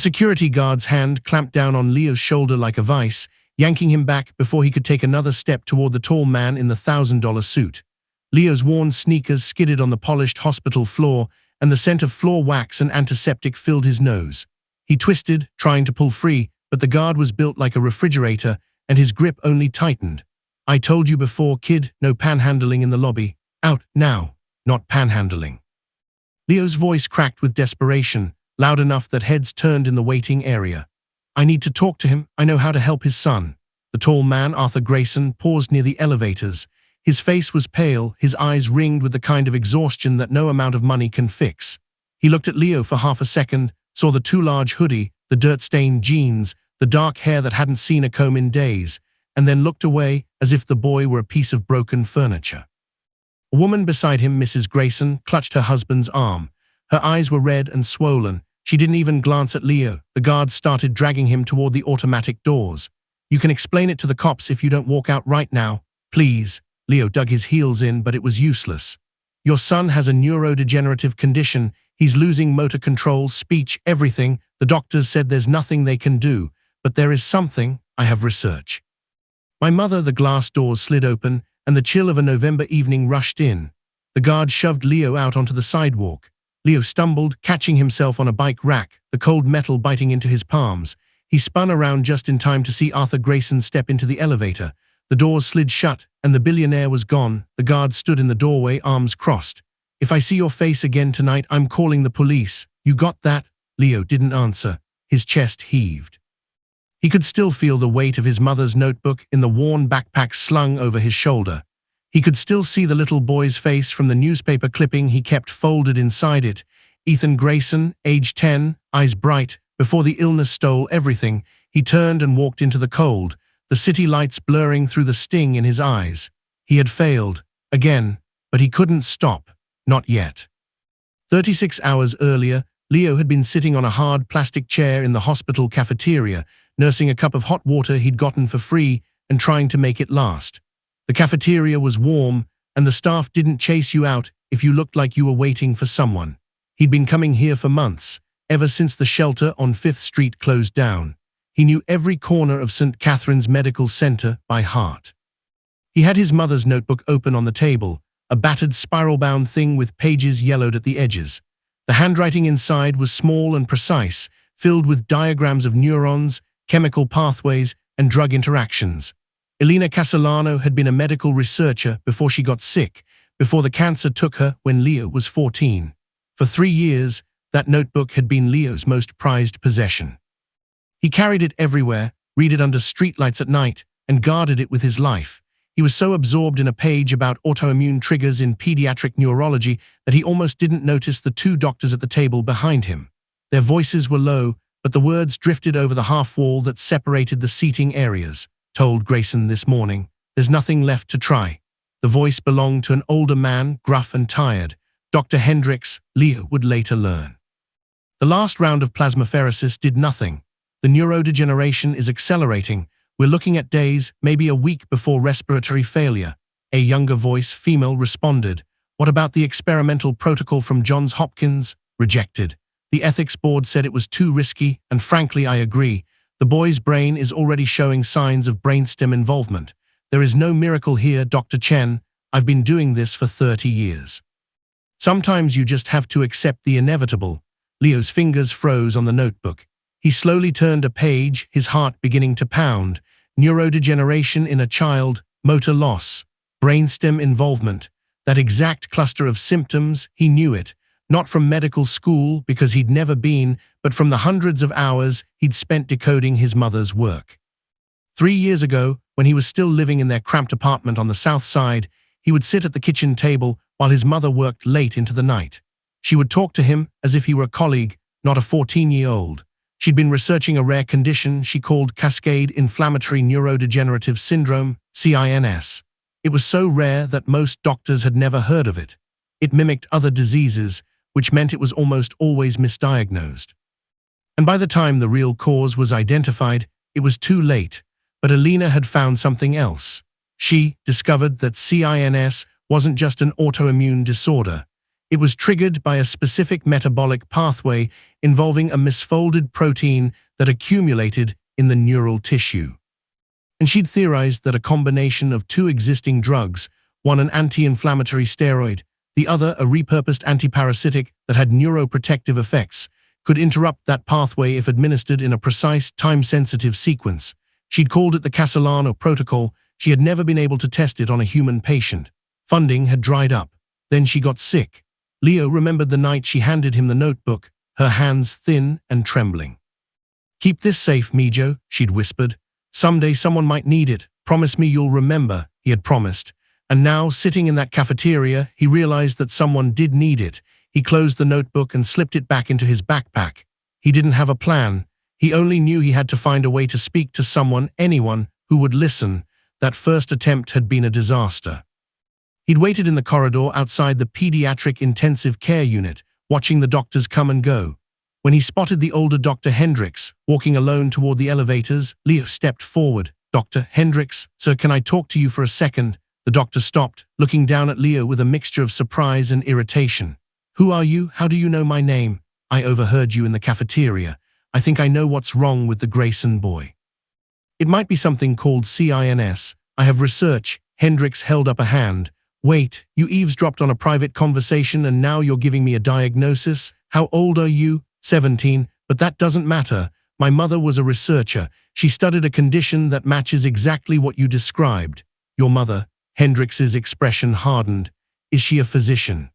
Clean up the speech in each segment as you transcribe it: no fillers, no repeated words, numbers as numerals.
security guard's hand clamped down on Leo's shoulder like a vice, yanking him back before he could take another step toward the tall man in the $1,000 suit. Leo's worn sneakers skidded on the polished hospital floor, and the scent of floor wax and antiseptic filled his nose. He twisted, trying to pull free, but the guard was built like a refrigerator, and his grip only tightened. "I told you before, kid, no panhandling in the lobby. Out, now." "Not panhandling." Leo's voice cracked with desperation, loud enough that heads turned in the waiting area. "I need to talk to him. I know how to help his son." The tall man, Arthur Grayson, paused near the elevators. His face was pale, his eyes ringed with the kind of exhaustion that no amount of money can fix. He looked at Leo for half a second, saw the too large hoodie, the dirt-stained jeans, the dark hair that hadn't seen a comb in days, and then looked away as if the boy were a piece of broken furniture. A woman beside him, Mrs. Grayson, clutched her husband's arm. Her eyes were red and swollen. She didn't even glance at Leo. The guards started dragging him toward the automatic doors. "You can explain it to the cops if you don't walk out right now. Please." Leo dug his heels in, but it was useless. "Your son has a neurodegenerative condition. He's losing motor control, speech, everything. The doctors said there's nothing they can do, but there is something. I have research." "My mother." The glass doors slid open, and the chill of a November evening rushed in. The guard shoved Leo out onto the sidewalk. Leo stumbled, catching himself on a bike rack, the cold metal biting into his palms. He spun around just in time to see Arthur Grayson step into the elevator. The doors slid shut, and the billionaire was gone. The guard stood in the doorway, arms crossed. "If I see your face again tonight, I'm calling the police. You got that?" Leo didn't answer. His chest heaved. He could still feel the weight of his mother's notebook in the worn backpack slung over his shoulder. He could still see the little boy's face from the newspaper clipping he kept folded inside it. Ethan Grayson, age 10, eyes bright. Before the illness stole everything, he turned and walked into the cold, the city lights blurring through the sting in his eyes. He had failed, again, but he couldn't stop, not yet. 36 hours earlier, Leo had been sitting on a hard plastic chair in the hospital cafeteria, nursing a cup of hot water he'd gotten for free and trying to make it last. The cafeteria was warm, and the staff didn't chase you out if you looked like you were waiting for someone. He'd been coming here for months, ever since the shelter on 5th Street closed down. He knew every corner of St. Catherine's Medical Center by heart. He had his mother's notebook open on the table, a battered spiral-bound thing with pages yellowed at the edges. The handwriting inside was small and precise, filled with diagrams of neurons, chemical pathways, and drug interactions. Elena Castellano had been a medical researcher before she got sick, before the cancer took her when Leo was 14. For 3 years, that notebook had been Leo's most prized possession. He carried it everywhere, read it under streetlights at night, and guarded it with his life. He was so absorbed in a page about autoimmune triggers in pediatric neurology that he almost didn't notice the 2 doctors at the table behind him. Their voices were low, but the words drifted over the half-wall that separated the seating areas. "Told Grayson this morning, there's nothing left to try." The voice belonged to an older man, gruff and tired. Dr. Hendricks, Leo would later learn. The last round of plasmapheresis did nothing. "The neurodegeneration is accelerating. We're looking at days, maybe a week before respiratory failure." A younger voice, female, responded. "What about the experimental protocol from Johns Hopkins?" "Rejected. The ethics board said it was too risky, and frankly, I agree. The boy's brain is already showing signs of brainstem involvement. There is no miracle here, Dr. Chen. I've been doing this for 30 years. Sometimes you just have to accept the inevitable." Leo's fingers froze on the notebook. He slowly turned a page, his heart beginning to pound. Neurodegeneration in a child, motor loss, brainstem involvement. That exact cluster of symptoms, he knew it. Not from medical school, because he'd never been, but from the hundreds of hours he'd spent decoding his mother's work. 3 years ago, when he was still living in their cramped apartment on the South Side, he would sit at the kitchen table while his mother worked late into the night. She would talk to him as if he were a colleague, not a 14-year-old. She'd been researching a rare condition she called Cascade Inflammatory Neurodegenerative Syndrome, CINS. It was so rare that most doctors had never heard of it. It mimicked other diseases, which meant it was almost always misdiagnosed. And by the time the real cause was identified, it was too late. But Elena had found something else. She discovered that CINS wasn't just an autoimmune disorder. It was triggered by a specific metabolic pathway involving a misfolded protein that accumulated in the neural tissue. And she'd theorized that a combination of two existing drugs, one an anti-inflammatory steroid, the other a repurposed antiparasitic that had neuroprotective effects, could interrupt that pathway if administered in a precise, time-sensitive sequence. She'd called it the Castellano protocol. She had never been able to test it on a human patient. Funding had dried up. Then she got sick. Leo remembered the night she handed him the notebook, her hands thin and trembling. "Keep this safe, Mijo," she'd whispered. "Someday someone might need it. Promise me you'll remember," he had promised. And now, sitting in that cafeteria, he realized that someone did need it. He closed the notebook and slipped it back into his backpack. He didn't have a plan. He only knew he had to find a way to speak to someone, anyone, who would listen. That first attempt had been a disaster. He'd waited in the corridor outside the pediatric intensive care unit, watching the doctors come and go. When he spotted the older Dr. Hendricks walking alone toward the elevators, Leo stepped forward. "Dr. Hendricks, sir, can I talk to you for a second?" The doctor stopped, looking down at Leo with a mixture of surprise and irritation. "Who are you? How do you know my name?" "I overheard you in the cafeteria. I think I know what's wrong with the Grayson boy. It might be something called CINS. I have research." Hendricks held up a hand. "Wait, you eavesdropped on a private conversation and now you're giving me a diagnosis? How old are you?" 17, "But that doesn't matter. My mother was a researcher. She studied a condition that matches exactly what you described." "Your mother?" Hendricks's expression hardened. "Is she a physician?"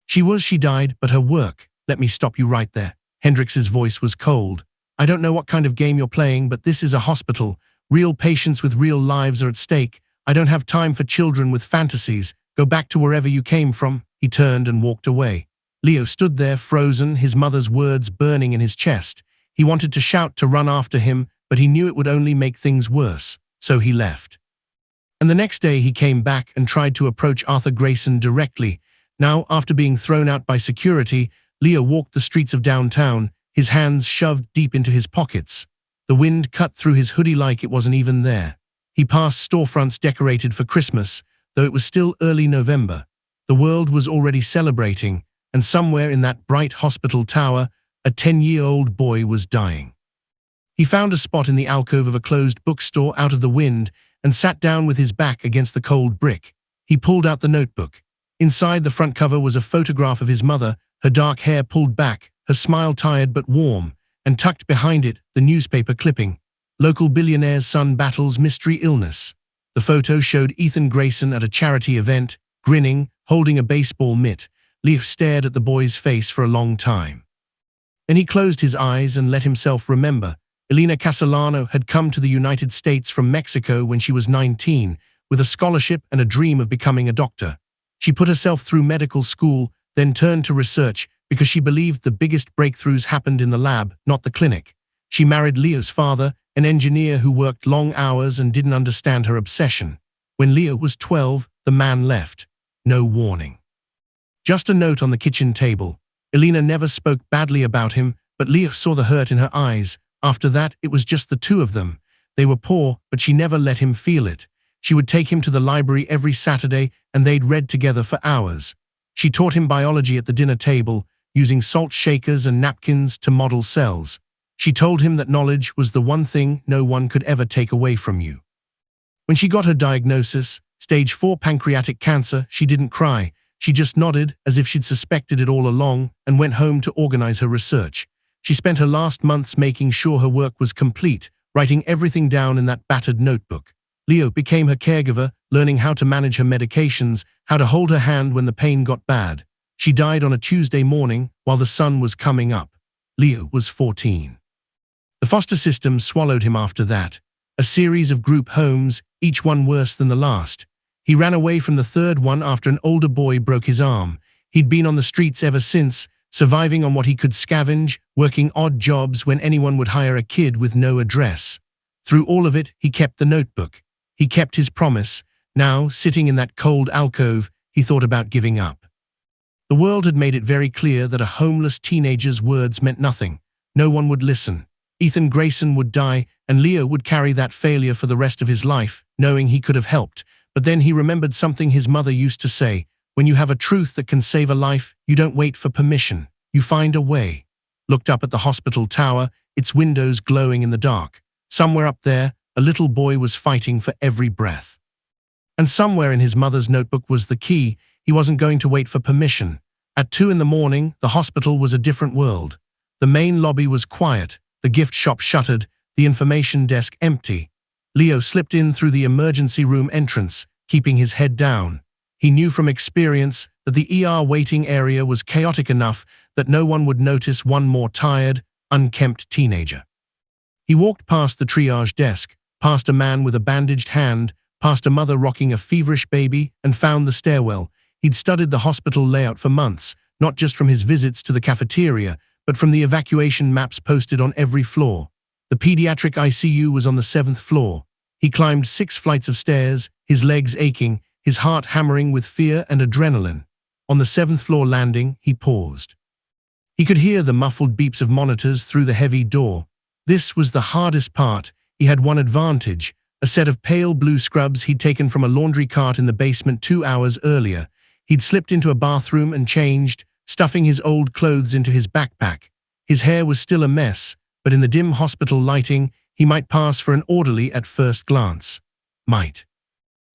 "She was. She died, but her work—" "Let me stop you right there." Hendricks's voice was cold. "I don't know what kind of game you're playing, but this is a hospital. Real patients with real lives are at stake. I don't have time for children with fantasies. Go back to wherever you came from." He turned and walked away. Leo stood there, frozen, his mother's words burning in his chest. He wanted to shout, to run after him, but he knew it would only make things worse. So he left. And the next day he came back and tried to approach Arthur Grayson directly. Now, after being thrown out by security, Leo walked the streets of downtown, his hands shoved deep into his pockets. The wind cut through his hoodie like it wasn't even there. He passed storefronts decorated for Christmas, though it was still early November. The world was already celebrating, and somewhere in that bright hospital tower, a 10-year-old boy was dying. He found a spot in the alcove of a closed bookstore out of the wind and sat down with his back against the cold brick. He pulled out the notebook. Inside the front cover was a photograph of his mother, her dark hair pulled back, her smile tired but warm, and tucked behind it, the newspaper clipping. "Local billionaire's son battles mystery illness." The photo showed Ethan Grayson at a charity event, grinning, holding a baseball mitt. Leo stared at the boy's face for a long time. Then he closed his eyes and let himself remember. Elena Castellano had come to the United States from Mexico when she was 19, with a scholarship and a dream of becoming a doctor. She put herself through medical school, then turned to research because she believed the biggest breakthroughs happened in the lab, not the clinic. She married Leo's father, an engineer who worked long hours and didn't understand her obsession. When Leo was 12, the man left. No warning. Just a note on the kitchen table. Elena never spoke badly about him, but Leo saw the hurt in her eyes. After that, it was just the two of them. They were poor, but she never let him feel it. She would take him to the library every Saturday, and they'd read together for hours. She taught him biology at the dinner table, using salt shakers and napkins to model cells. She told him that knowledge was the one thing no one could ever take away from you. When she got her diagnosis, stage 4 pancreatic cancer, she didn't cry. She just nodded, as if she'd suspected it all along, and went home to organize her research. She spent her last months making sure her work was complete, writing everything down in that battered notebook. Leo became her caregiver, learning how to manage her medications, how to hold her hand when the pain got bad. She died on a Tuesday morning while the sun was coming up. Leo was 14. The foster system swallowed him after that. A series of group homes, each one worse than the last. He ran away from the third one after an older boy broke his arm. He'd been on the streets ever since, surviving on what he could scavenge, working odd jobs when anyone would hire a kid with no address. Through all of it, he kept the notebook. He kept his promise. Now, sitting in that cold alcove, he thought about giving up. The world had made it very clear that a homeless teenager's words meant nothing. No one would listen. Ethan Grayson would die, and Leo would carry that failure for the rest of his life, knowing he could have helped. But then he remembered something his mother used to say, When you have a truth that can save a life, you don't wait for permission. You find a way. Looked up at the hospital tower, its windows glowing in the dark. Somewhere up there, a little boy was fighting for every breath. And somewhere in his mother's notebook was the key. He wasn't going to wait for permission. At 2 in the morning, the hospital was a different world. The main lobby was quiet, the gift shop shuttered, the information desk empty. Leo slipped in through the emergency room entrance, keeping his head down. He knew from experience that the ER waiting area was chaotic enough that no one would notice one more tired, unkempt teenager. He walked past the triage desk, past a man with a bandaged hand, past a mother rocking a feverish baby, and found the stairwell. He'd studied the hospital layout for months, not just from his visits to the cafeteria, but from the evacuation maps posted on every floor. The pediatric ICU was on the 7th floor. He climbed 6 flights of stairs, his legs aching, his heart hammering with fear and adrenaline. On the 7th floor landing, he paused. He could hear the muffled beeps of monitors through the heavy door. This was the hardest part. He had one advantage, a set of pale blue scrubs he'd taken from a laundry cart in the basement 2 hours earlier. He'd slipped into a bathroom and changed, stuffing his old clothes into his backpack. His hair was still a mess, but in the dim hospital lighting, he might pass for an orderly at first glance. Might.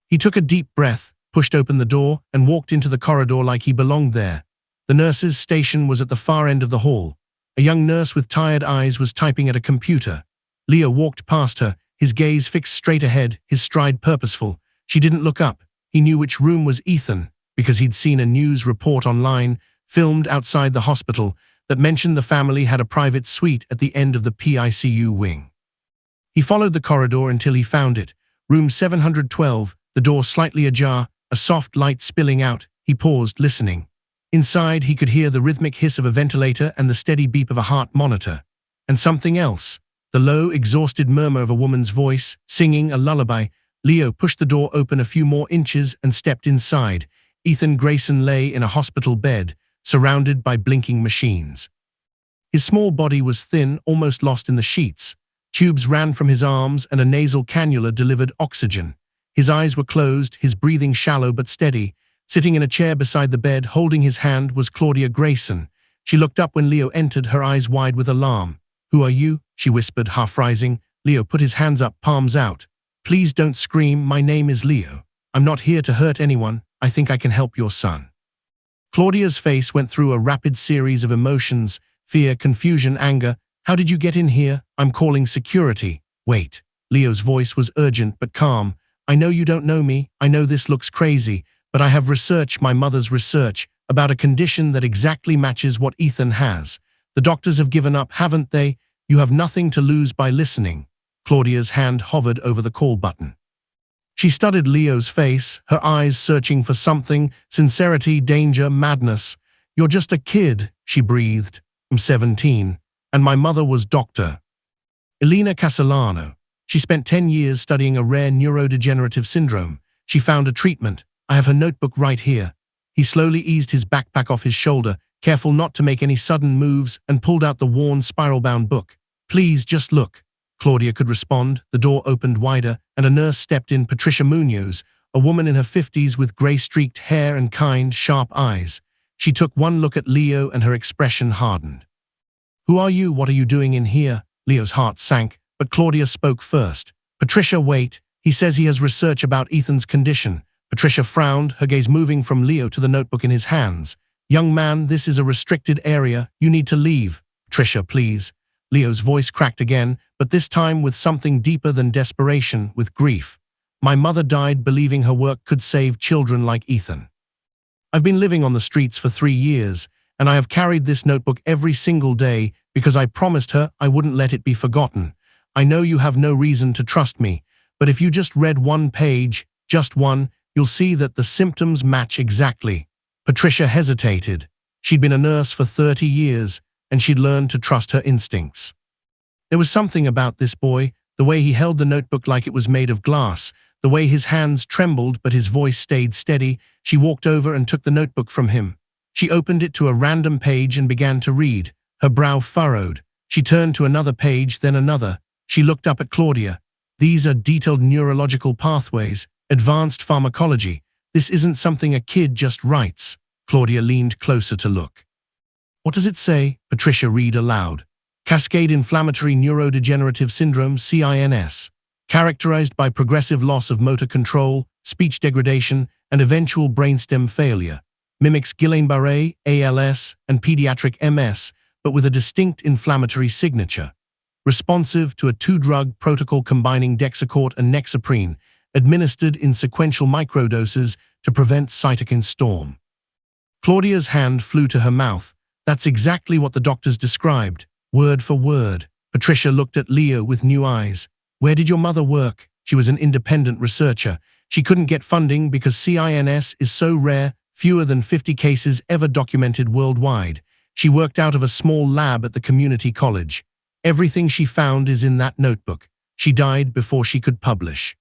He took a deep breath, pushed open the door, and walked into the corridor like he belonged there. The nurse's station was at the far end of the hall. A young nurse with tired eyes was typing at a computer. Leo walked past her, his gaze fixed straight ahead, his stride purposeful. She didn't look up. He knew which room was Ethan, because he'd seen a news report online, filmed outside the hospital, that mentioned the family had a private suite at the end of the PICU wing. He followed the corridor until he found it. Room 712, the door slightly ajar, a soft light spilling out. He paused, listening. Inside, he could hear the rhythmic hiss of a ventilator and the steady beep of a heart monitor. And something else. The low, exhausted murmur of a woman's voice, singing a lullaby. Leo pushed the door open a few more inches and stepped inside. Ethan Grayson lay in a hospital bed, surrounded by blinking machines. His small body was thin, almost lost in the sheets. Tubes ran from his arms and a nasal cannula delivered oxygen. His eyes were closed, his breathing shallow but steady. Sitting in a chair beside the bed, holding his hand, was Claudia Grayson. She looked up when Leo entered, her eyes wide with alarm. "Who are you?" she whispered, half rising. Leo put his hands up, palms out. "Please don't scream, my name is Leo. I'm not here to hurt anyone. I think I can help your son." Claudia's face went through a rapid series of emotions, fear, confusion, anger. "How did you get in here? I'm calling security." "Wait." Leo's voice was urgent but calm. "I know you don't know me. I know this looks crazy. But I have research, my mother's research, about a condition that exactly matches what Ethan has. The doctors have given up, haven't they? You have nothing to lose by listening." Claudia's hand hovered over the call button. She studied Leo's face, her eyes searching for something, sincerity, danger, madness. "You're just a kid," she breathed. "I'm 17, and my mother was Dr. Elena Castellano. She spent 10 years studying a rare neurodegenerative syndrome. She found a treatment. I have her notebook right here." He slowly eased his backpack off his shoulder, careful not to make any sudden moves, and pulled out the worn, spiral-bound book. "Please, just look." Claudia could respond. The door opened wider, and a nurse stepped in, Patricia Munoz, a woman in her 50s with gray-streaked hair and kind, sharp eyes. She took one look at Leo and her expression hardened. "Who are you? What are you doing in here?" Leo's heart sank, but Claudia spoke first. "Patricia, wait. He says he has research about Ethan's condition." Patricia frowned, her gaze moving from Leo to the notebook in his hands. "Young man, this is a restricted area. You need to leave." "Patricia, please." Leo's voice cracked again, but this time with something deeper than desperation, with grief. "My mother died believing her work could save children like Ethan. I've been living on the streets for 3 years, and I have carried this notebook every single day because I promised her I wouldn't let it be forgotten. I know you have no reason to trust me, but if you just read one page, just one, you'll see that the symptoms match exactly." Patricia hesitated. She'd been a nurse for 30 years, and she'd learned to trust her instincts. There was something about this boy, the way he held the notebook like it was made of glass, the way his hands trembled but his voice stayed steady. She walked over and took the notebook from him. She opened it to a random page and began to read. Her brow furrowed. She turned to another page, then another. She looked up at Claudia. "These are detailed neurological pathways, advanced pharmacology. This isn't something a kid just writes. Claudia leaned closer to look. What does it say? Patricia read aloud. Cascade Inflammatory Neurodegenerative Syndrome, CINS. Characterized by progressive loss of motor control, speech degradation, and eventual brainstem failure. Mimics Guillain-Barré, ALS, and pediatric MS, but with a distinct inflammatory signature. Responsive to a two-drug protocol combining Dexacort and Nexaprine, administered in sequential microdoses to prevent cytokine storm. Claudia's hand flew to her mouth. That's exactly what the doctors described, word for word. Patricia looked at Leo with new eyes. Where did your mother work? She was an independent researcher. She couldn't get funding because CINS is so rare, fewer than 50 cases ever documented worldwide. She worked out of a small lab at the community college. Everything she found is in that notebook. She died before she could publish.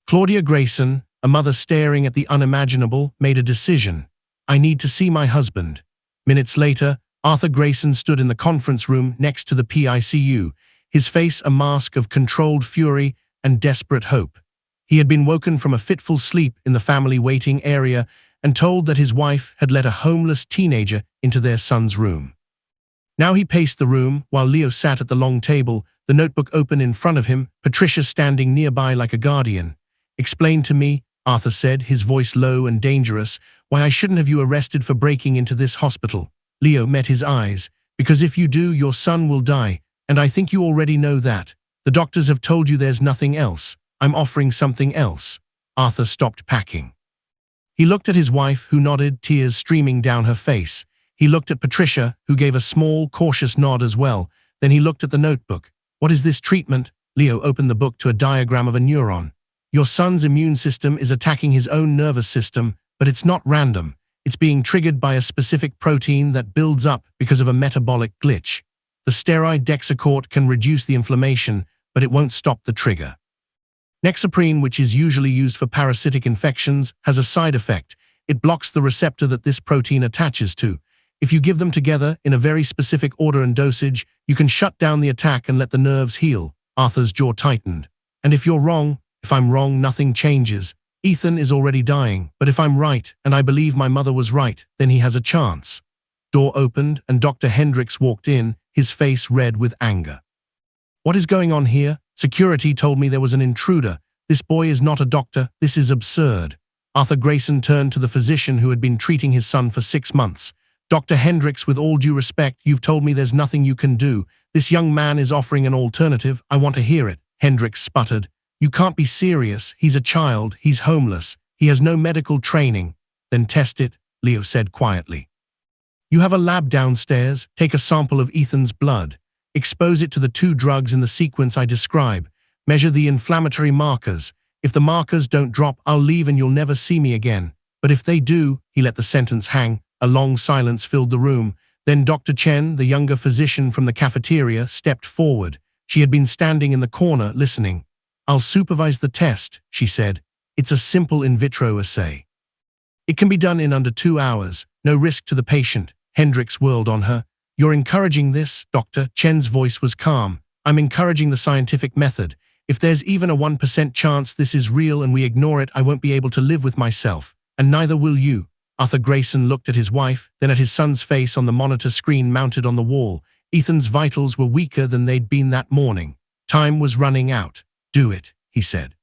Claudia Grayson, a mother staring at the unimaginable, made a decision. I need to see my husband. Minutes later, Arthur Grayson stood in the conference room next to the PICU, his face a mask of controlled fury and desperate hope. He had been woken from a fitful sleep in the family waiting area and told that his wife had let a homeless teenager into their son's room. Now he paced the room while Leo sat at the long table, the notebook open in front of him, Patricia standing nearby like a guardian. Explain to me, Arthur said, his voice low and dangerous, why I shouldn't have you arrested for breaking into this hospital. Leo met his eyes. Because if you do, your son will die, and I think you already know that. The doctors have told you there's nothing else. I'm offering something else. Arthur stopped packing. He looked at his wife, who nodded, tears streaming down her face. He looked at Patricia, who gave a small, cautious nod as well. Then he looked at the notebook. What is this treatment? Leo opened the book to a diagram of a neuron. Your son's immune system is attacking his own nervous system, but it's not random. It's being triggered by a specific protein that builds up because of a metabolic glitch. The steroid Dexacort can reduce the inflammation, but it won't stop the trigger. Nexaprine, which is usually used for parasitic infections, has a side effect. It blocks the receptor that this protein attaches to. If you give them together in a very specific order and dosage, you can shut down the attack and let the nerves heal. Arthur's jaw tightened. And if I'm wrong, nothing changes. Ethan is already dying, but if I'm right, and I believe my mother was right, then he has a chance. Door opened and Dr. Hendricks walked in, his face red with anger. What is going on here? Security told me there was an intruder. This boy is not a doctor. This is absurd. Arthur Grayson turned to the physician who had been treating his son for 6 months. Dr. Hendricks, with all due respect, you've told me there's nothing you can do. This young man is offering an alternative. I want to hear it. Hendricks sputtered. You can't be serious. He's a child. He's homeless. He has no medical training. Then test it, Leo said quietly. You have a lab downstairs. Take a sample of Ethan's blood. Expose it to the 2 drugs in the sequence I describe. Measure the inflammatory markers. If the markers don't drop, I'll leave and you'll never see me again. But if they do, he let the sentence hang. A long silence filled the room. Then Dr. Chen, the younger physician from the cafeteria, stepped forward. She had been standing in the corner, listening. I'll supervise the test, she said. It's a simple in vitro assay. It can be done in under 2 hours. No risk to the patient. Hendricks whirled on her. You're encouraging this, Doctor? Chen's voice was calm. I'm encouraging the scientific method. If there's even a 1% chance this is real and we ignore it, I won't be able to live with myself. And neither will you. Arthur Grayson looked at his wife, then at his son's face on the monitor screen mounted on the wall. Ethan's vitals were weaker than they'd been that morning. Time was running out. Do it, he said.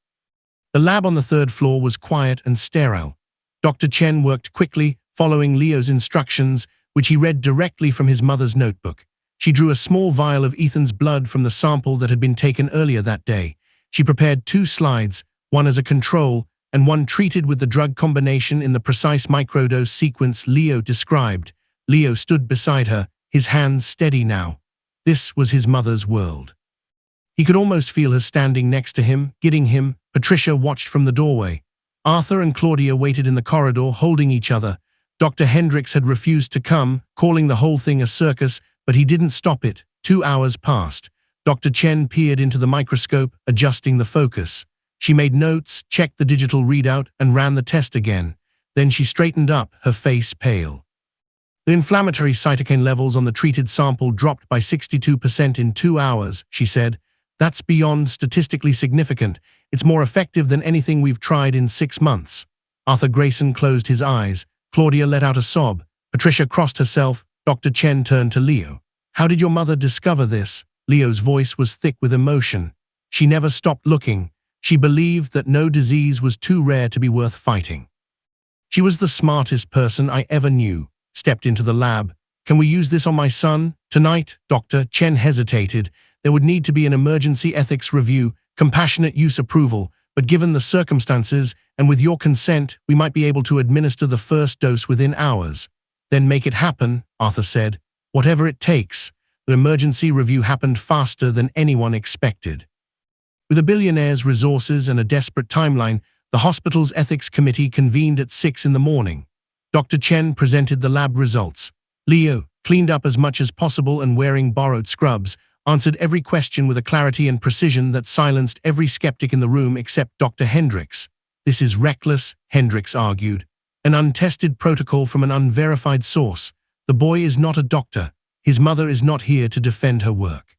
The lab on the 3rd floor was quiet and sterile. Dr. Chen worked quickly, following Leo's instructions, which he read directly from his mother's notebook. She drew a small vial of Ethan's blood from the sample that had been taken earlier that day. She prepared 2 slides, one as a control, and one treated with the drug combination in the precise microdose sequence Leo described. Leo stood beside her, his hands steady now. This was his mother's world. He could almost feel her standing next to him, guiding him. Patricia watched from the doorway. Arthur and Claudia waited in the corridor, holding each other. Dr. Hendricks had refused to come, calling the whole thing a circus, but he didn't stop it. 2 hours passed. Dr. Chen peered into the microscope, adjusting the focus. She made notes, checked the digital readout, and ran the test again. Then she straightened up, her face pale. The inflammatory cytokine levels on the treated sample dropped by 62% in 2 hours, she said. That's beyond statistically significant. It's more effective than anything we've tried in 6 months. Arthur Grayson closed his eyes. Claudia let out a sob. Patricia crossed herself. Dr. Chen turned to Leo. How did your mother discover this? Leo's voice was thick with emotion. She never stopped looking. She believed that no disease was too rare to be worth fighting. She was the smartest person I ever knew. Stepped into the lab. Can we use this on my son? Tonight? Dr. Chen hesitated. There would need to be an emergency ethics review, compassionate use approval, but given the circumstances, and with your consent, we might be able to administer the first dose within hours. Then make it happen, Arthur said. Whatever it takes. The emergency review happened faster than anyone expected. With a billionaire's resources and a desperate timeline, the hospital's ethics committee convened at 6 in the morning. Dr. Chen presented the lab results. Leo, cleaned up as much as possible and wearing borrowed scrubs, answered every question with a clarity and precision that silenced every skeptic in the room except Dr. Hendricks. This is reckless, Hendricks argued. An untested protocol from an unverified source. The boy is not a doctor. His mother is not here to defend her work.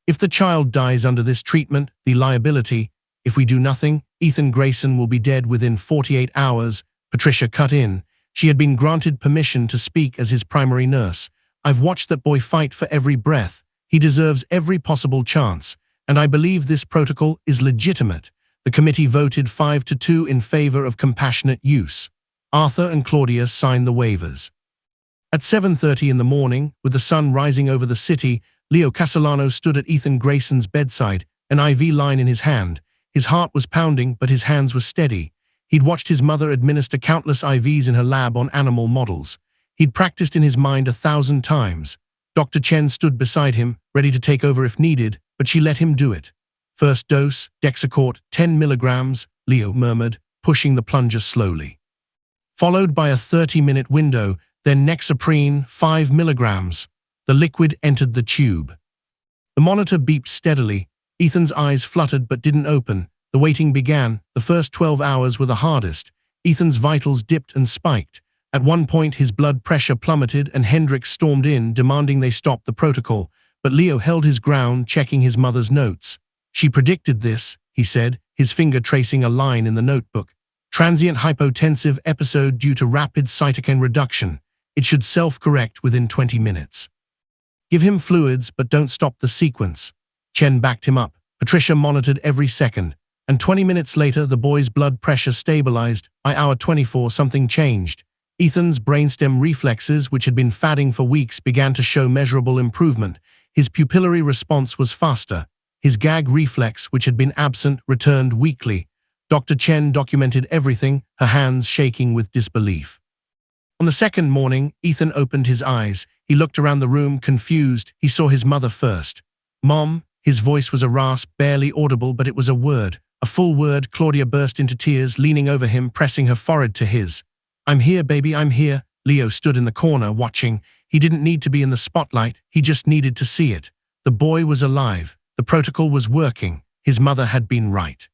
If the child dies under this treatment, the liability, if we do nothing, Ethan Grayson will be dead within 48 hours, Patricia cut in. She had been granted permission to speak as his primary nurse. I've watched that boy fight for every breath. He deserves every possible chance, and I believe this protocol is legitimate. The committee voted 5-2 in favor of compassionate use. Arthur and Claudia signed the waivers. At 7:30 in the morning, with the sun rising over the city, Leo Castellano stood at Ethan Grayson's bedside, an IV line in his hand. His heart was pounding, but his hands were steady. He'd watched his mother administer countless IVs in her lab on animal models. He'd practiced in his mind 1,000 times. Dr. Chen stood beside him, ready to take over if needed, but she let him do it. First dose, Dexacort, 10 milligrams, Leo murmured, pushing the plunger slowly. Followed by a 30-minute window, then Nexaprine, 5 milligrams. The liquid entered the tube. The monitor beeped steadily. Ethan's eyes fluttered but didn't open. The waiting began. The first 12 hours were the hardest. Ethan's vitals dipped and spiked. At one point, his blood pressure plummeted and Hendricks stormed in, demanding they stop the protocol. But Leo held his ground, checking his mother's notes. She predicted this, he said, his finger tracing a line in the notebook. Transient hypotensive episode due to rapid cytokine reduction. It should self-correct within 20 minutes. Give him fluids, but don't stop the sequence. Chen backed him up. Patricia monitored every second. And 20 minutes later, the boy's blood pressure stabilized. By hour 24, something changed. Ethan's brainstem reflexes, which had been fading for weeks, began to show measurable improvement. His pupillary response was faster. His gag reflex, which had been absent, returned weakly. Dr. Chen documented everything, her hands shaking with disbelief. On the second morning, Ethan opened his eyes. He looked around the room, confused. He saw his mother first. Mom, his voice was a rasp, barely audible, but it was a word. A full word. Claudia burst into tears, leaning over him, pressing her forehead to his. I'm here, baby, I'm here. Leo stood in the corner, watching. He didn't need to be in the spotlight. He just needed to see it. The boy was alive. The protocol was working. His mother had been right.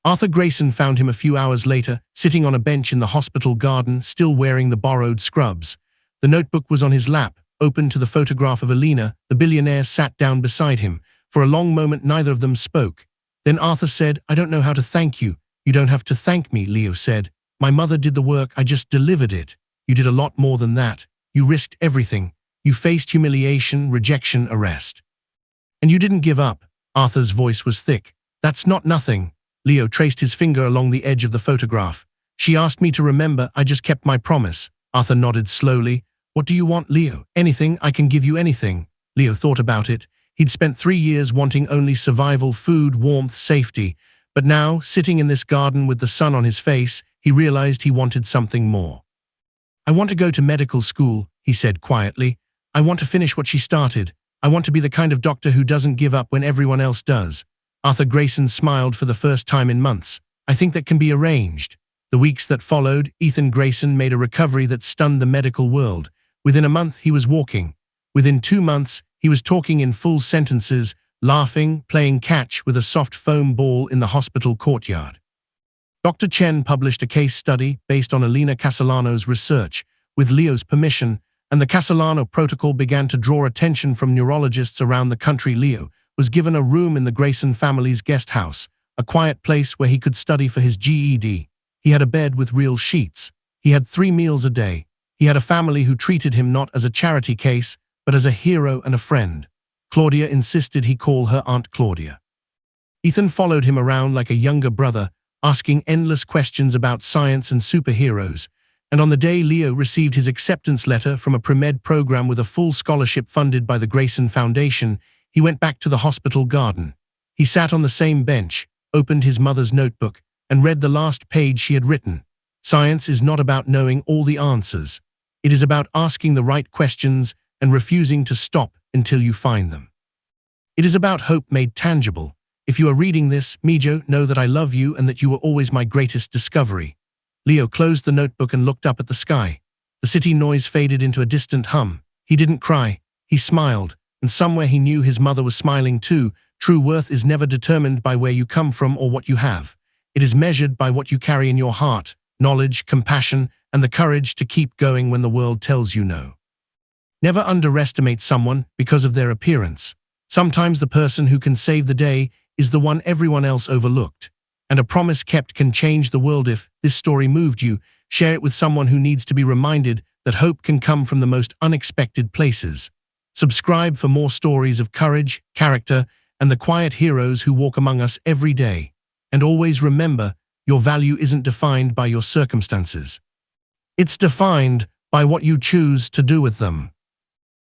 Arthur Grayson found him a few hours later, sitting on a bench in the hospital garden, still wearing the borrowed scrubs. The notebook was on his lap, open to the photograph of Alina. The billionaire sat down beside him. For a long moment, neither of them spoke. Then Arthur said, I don't know how to thank you. You don't have to thank me, Leo said. My mother did the work, I just delivered it. You did a lot more than that. You risked everything. You faced humiliation, rejection, arrest. And you didn't give up. Arthur's voice was thick. That's not nothing. Leo traced his finger along the edge of the photograph. She asked me to remember, I just kept my promise. Arthur nodded slowly. What do you want, Leo? Anything, I can give you anything. Leo thought about it. He'd spent 3 years wanting only survival, food, warmth, safety. But now, sitting in this garden with the sun on his face, he realized he wanted something more. I want to go to medical school, he said quietly. I want to finish what she started. I want to be the kind of doctor who doesn't give up when everyone else does. Arthur Grayson smiled for the first time in months. I think that can be arranged. The weeks that followed, Ethan Grayson made a recovery that stunned the medical world. Within a month, he was walking. Within 2 months, he was talking in full sentences, laughing, playing catch with a soft foam ball in the hospital courtyard. Dr. Chen published a case study based on Alina Castellano's research, with Leo's permission, and the Castellano protocol began to draw attention from neurologists around the country. Leo was given a room in the Grayson family's guest house, a quiet place where he could study for his GED. He had a bed with real sheets. He had 3 meals a day. He had a family who treated him not as a charity case, but as a hero and a friend. Claudia insisted he call her Aunt Claudia. Ethan followed him around like a younger brother, asking endless questions about science and superheroes. And on the day Leo received his acceptance letter from a pre-med program with a full scholarship funded by the Grayson Foundation, he went back to the hospital garden. He sat on the same bench, opened his mother's notebook, and read the last page she had written. Science is not about knowing all the answers. It is about asking the right questions and refusing to stop until you find them. It is about hope made tangible. If you are reading this, Mijo, know that I love you and that you were always my greatest discovery. Leo closed the notebook and looked up at the sky. The city noise faded into a distant hum. He didn't cry. He smiled, and somewhere he knew his mother was smiling too. True worth is never determined by where you come from or what you have. It is measured by what you carry in your heart, knowledge, compassion, and the courage to keep going when the world tells you no. Never underestimate someone because of their appearance. Sometimes the person who can save the day is the one everyone else overlooked. And a promise kept can change the world. If this story moved you, share it with someone who needs to be reminded that hope can come from the most unexpected places. Subscribe for more stories of courage, character, and the quiet heroes who walk among us every day. And always remember, your value isn't defined by your circumstances. It's defined by what you choose to do with them.